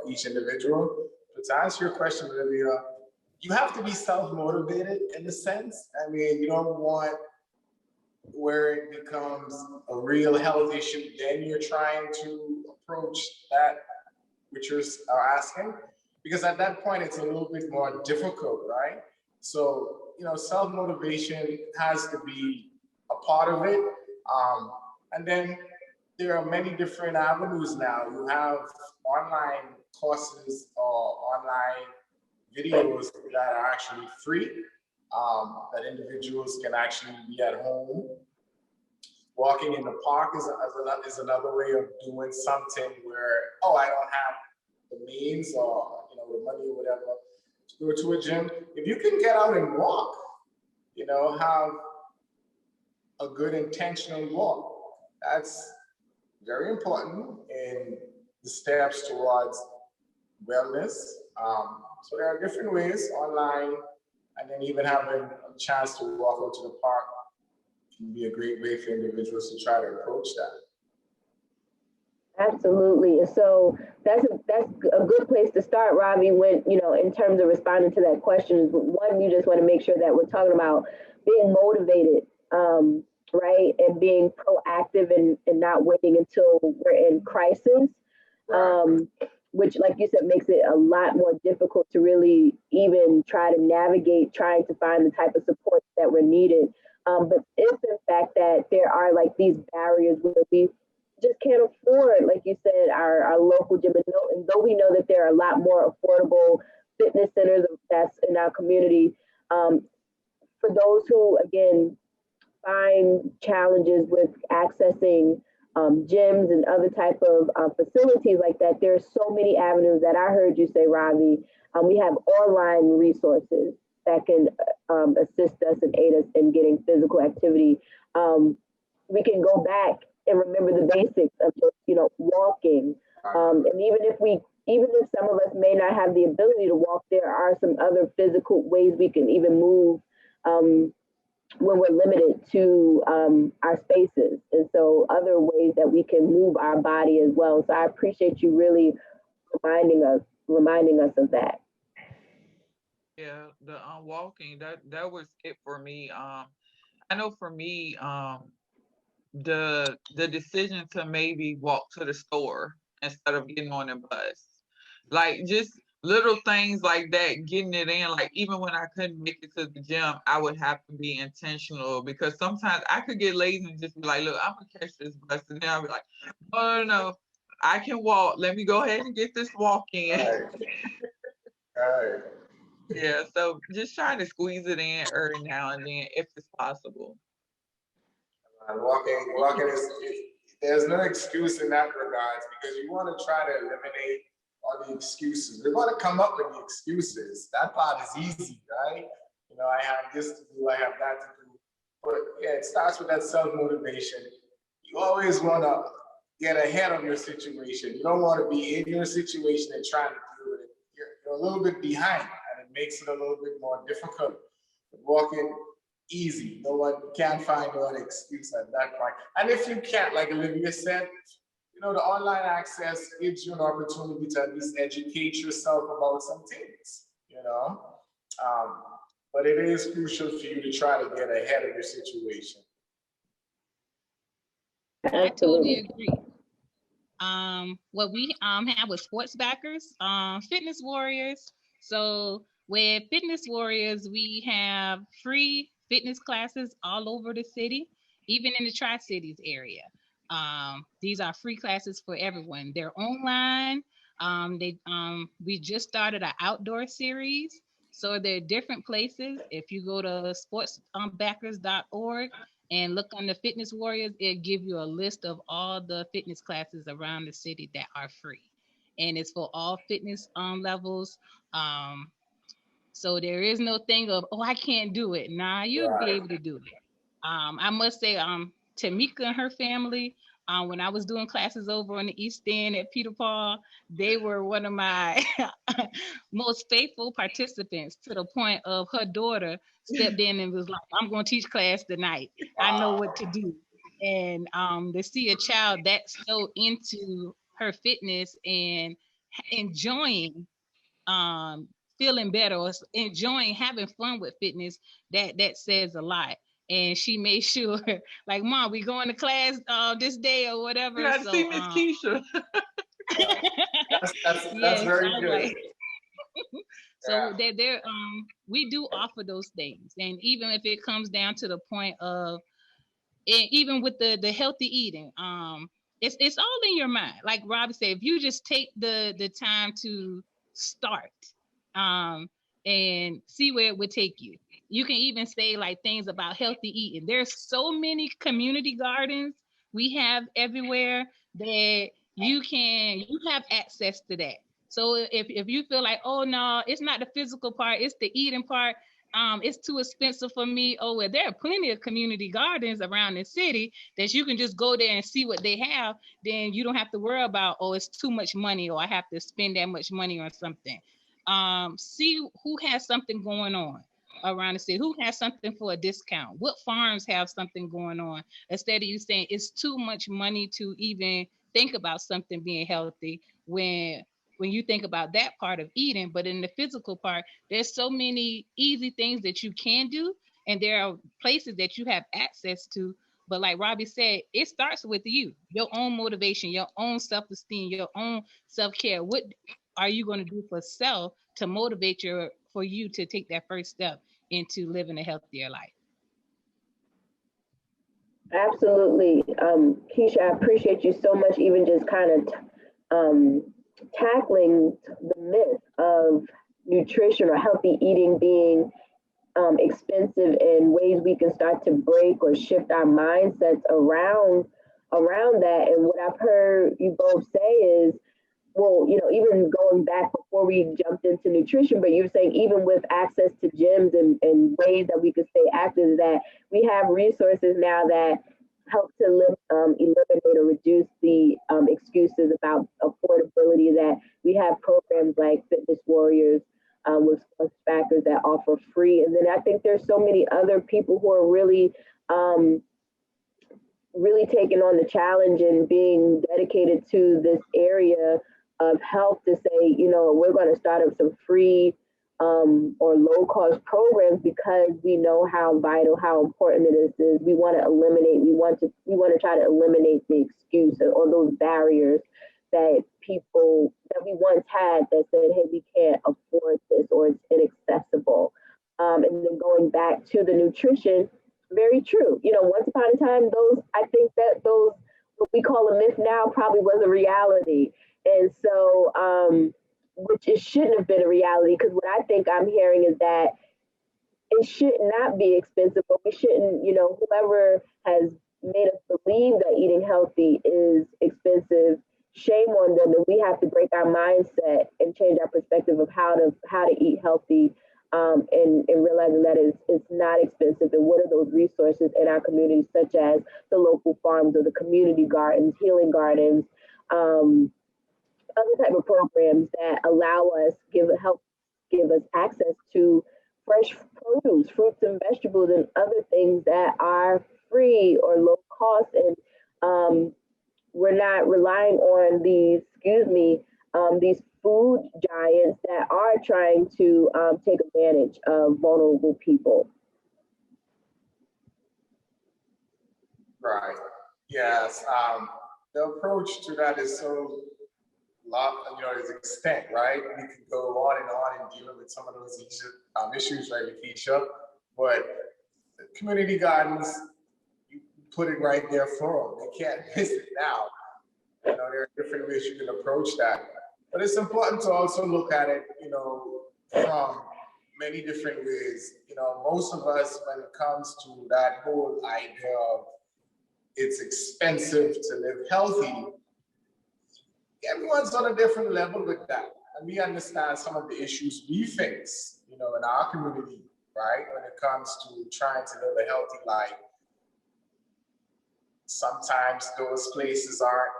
each individual. But to answer your question, Olivia, you have to be self-motivated in a sense. I mean, you don't want where it becomes a real health issue, then you're trying to approach that which you're asking, because at that point it's a little bit more difficult, right? So, self-motivation has to be a part of it. And then there are many different avenues now. You have online courses or online videos that are actually free, that individuals can actually be at home. Walking in the park is another way of doing something where, I don't have the means or the money or whatever to go to a gym. If you can get out and walk, have a good intentional walk, that's very important in the steps towards wellness. So there are different ways online, and then even having a chance to walk out to the park can be a great way for individuals to try to approach that. Absolutely. So that's a good place to start, Ravi, when, in terms of responding to that question. One, you just want to make sure that we're talking about being motivated, right? And being proactive and not waiting until we're in crisis, which, like you said, makes it a lot more difficult to really even try to navigate trying to find the type of support that we're needed. But if in fact that there are like these barriers where we just can't afford, like you said, our local gym, and though we know that there are a lot more affordable fitness centers that's in our community, for those who, again, find challenges with accessing gyms and other type of facilities like that, there are so many avenues that I heard you say, Ravi. We have online resources that can assist us and aid us in getting physical activity. We can go back and remember the basics of just, walking. And even if some of us may not have the ability to walk, there are some other physical ways we can even move when we're limited to our spaces. And so other ways that we can move our body as well. So I appreciate you really reminding us of that. Yeah, the walking, that was it for me. I know for me, the decision to maybe walk to the store instead of getting on a bus. Like just little things like that, getting it in. Like even when I couldn't make it to the gym, I would have to be intentional because sometimes I could get lazy and just be like, look, I'm gonna catch this bus. And then I'll be like, oh no, I can walk. Let me go ahead and get this walk in. Right. Yeah, so just trying to squeeze it in every now and then if it's possible. Walking there's no excuse in that regards because you want to try to eliminate all the excuses. We're going to come up with the excuses. That part is easy, right? You know, I have this to do, I have that to do. But yeah, it starts with that self-motivation. You always want to get ahead of your situation. You don't want to be in your situation and trying to deal with it. You're a little bit behind, and it makes it a little bit more difficult. But walking easy. No one can't find no excuse at that point. And if you can't, like Olivia said, you know, the online access gives you an opportunity to at least educate yourself about some things, you know. But it is crucial for you to try to get ahead of your situation. I totally agree. What we have with sports backers, fitness warriors. So with fitness warriors, we have free fitness classes all over the city, even in the Tri-Cities area. These are free classes for everyone. They're online. We just started an outdoor series. So they're different places. If you go to sportsbackers.org and look on the fitness warriors, it'll give you a list of all the fitness classes around the city that are free. And it's for all fitness levels. So there is no thing of, oh, I can't do it. Nah, you'll be able to do it. I must say, Tamika and her family, when I was doing classes over on the East End at Peter Paul, they were one of my most faithful participants to the point of her daughter stepped in and was like, I'm going to teach class tonight. I know what to do. And to see a child that's so into her fitness and enjoying feeling better or enjoying having fun with fitness, that says a lot. And she made sure, like, Mom, we going to class this day or whatever. You got to see Miss Keisha. That's yes, very good. like, so they're we do offer those things, and even if it comes down to the point of, and even with the healthy eating, it's all in your mind. Like Ravi said, if you just take the time to start, and see where it would take you. You can even say like things about healthy eating. There's so many community gardens we have everywhere that you have access to that. So if you feel like, oh no, it's not the physical part, it's the eating part, it's too expensive for me. Oh, well, there are plenty of community gardens around the city that you can just go there and see what they have. Then you don't have to worry about, oh, it's too much money or I have to spend that much money on something. See who has something going on around the city, who has something for a discount, what farms have something going on, instead of you saying it's too much money to even think about something being healthy when you think about that part of eating. But in the physical part, there's so many easy things that you can do, and there are places that you have access to. But like Robbie said, it starts with you, your own motivation, your own self-esteem, your own self-care. What are you going to do for self to motivate for you to take that first step into living a healthier life? Absolutely. Keisha, I appreciate you so much, even just kind of tackling the myth of nutrition or healthy eating being expensive, and ways we can start to break or shift our mindsets around that. And what I've heard you both say is, well, you know, even going back before we jumped into nutrition, but you're saying even with access to gyms and ways that we could stay active, that we have resources now that help to eliminate or reduce the excuses about affordability, that we have programs like Fitness Warriors with sports backers that offer free. And then I think there's so many other people who are really taking on the challenge and being dedicated to this area of health to say, you know, we're going to start up some free or low-cost programs because we know how vital, how important it is. We want to eliminate. We want to try to eliminate the excuse or those barriers that people that we once had that said, "Hey, we can't afford this," or "It's inaccessible." And then going back to the nutrition, very true. Once upon a time, I think that those what we call a myth now probably was a reality, and so which it shouldn't have been a reality, because what I think I'm hearing is that it should not be expensive, but we shouldn't, whoever has made us believe that eating healthy is expensive, shame on them, and we have to break our mindset and change our perspective of how to eat healthy, and realizing that it's not expensive, and what are those resources in our communities, such as the local farms or the community gardens, healing gardens, other type of programs that help give us access to fresh produce, fruits and vegetables, and other things that are free or low cost, and we're not relying on these food giants that are trying to take advantage of vulnerable people. Right. Yes. The approach to that is so is extent, right? We can go on and dealing with some of those issues, right, Lakeshia? But the community gardens, you put it right there for them. They can't miss it now. There are different ways you can approach that. But it's important to also look at it, from many different ways. Most of us, when it comes to that whole idea of it's expensive to live healthy, everyone's on a different level with that. And we understand some of the issues we face, in our community, right? When it comes to trying to live a healthy life. Sometimes those places aren't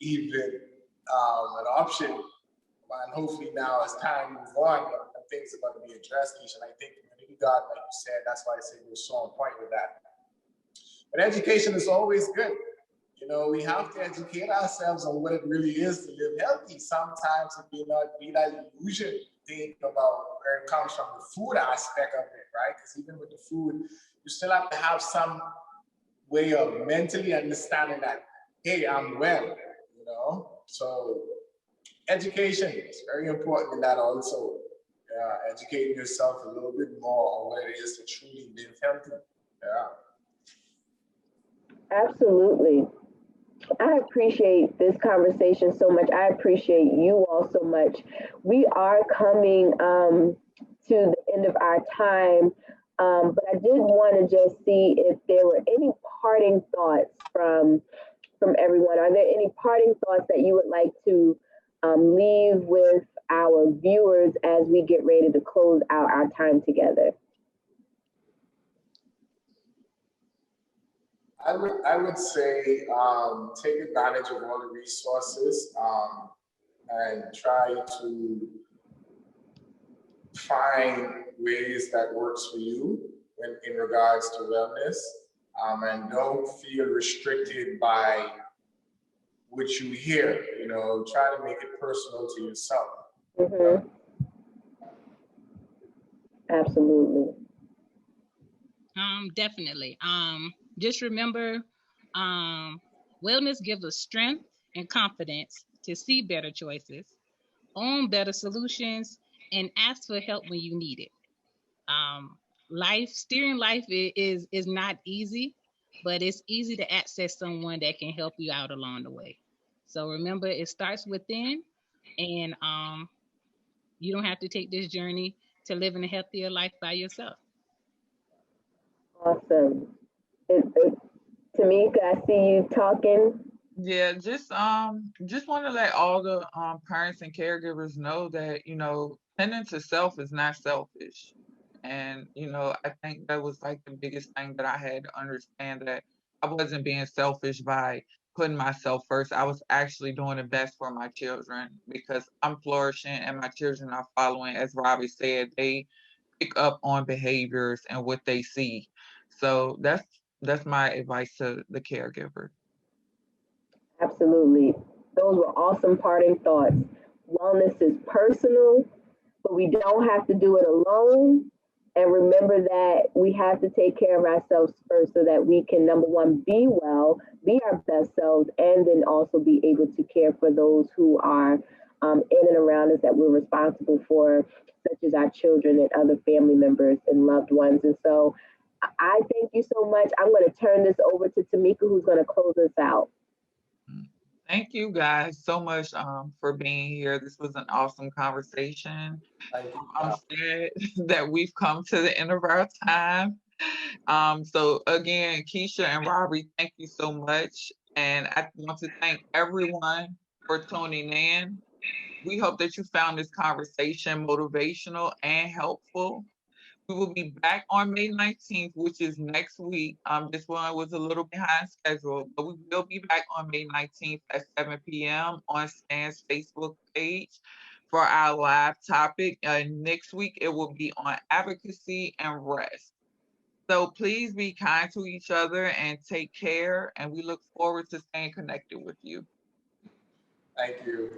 even an option. And hopefully now, as time moves on, things are going to be addressed, Keisha. And I think community garden, like you said, that's why I say we're so on point with that. But education is always good. We have to educate ourselves on what it really is to live healthy. Sometimes it may not be that illusion. Think about where it comes from, the food aspect of it, right? Because even with the food, you still have to have some way of mentally understanding that, hey, I'm well, So education is very important in that also. Educating yourself a little bit more on what it is to truly live healthy. Yeah. Absolutely. I appreciate this conversation so much. I appreciate you all so much. We are coming to the end of our time, but I did want to just see if there were any parting thoughts from everyone. Are there any parting thoughts that you would like to leave with our viewers as we get ready to close out our time together? I would say take advantage of all the resources and try to find ways that works for you in regards to wellness, and don't feel restricted by what you hear. Try to make it personal to yourself. Mm-hmm. Absolutely. Definitely. Just remember, wellness gives us strength and confidence to see better choices, own better solutions, and ask for help when you need it. Steering life is not easy, but it's easy to access someone that can help you out along the way. So remember, it starts within, and you don't have to take this journey to living a healthier life by yourself. Awesome. Tamika, I see you talking. Yeah, just want to let all the parents and caregivers know that tending to self is not selfish, and I think that was like the biggest thing that I had to understand, that I wasn't being selfish by putting myself first. I was actually doing the best for my children because I'm flourishing and my children are following. As Ravi said, they pick up on behaviors and what they see. So that's my advice to the caregiver. Absolutely. Those were awesome parting thoughts. Wellness is personal, but we don't have to do it alone. And remember that we have to take care of ourselves first so that we can, number one, be well, be our best selves, and then also be able to care for those who are in and around us that we're responsible for, such as our children and other family members and loved ones. And so I thank you so much. I'm going to turn this over to Tamika, who's going to close us out. Thank you guys so much for being here. This was an awesome conversation. Thank you. I'm sad that we've come to the end of our time. So again, Keisha and Ravi, thank you so much. And I want to thank everyone for tuning in. We hope that you found this conversation motivational and helpful. We will be back on May 19th, which is next week. This one was a little behind schedule, but we will be back on May 19th at 7 p.m. on Stan's Facebook page for our live topic. Next week, it will be on advocacy and rest. So please be kind to each other and take care. And we look forward to staying connected with you. Thank you.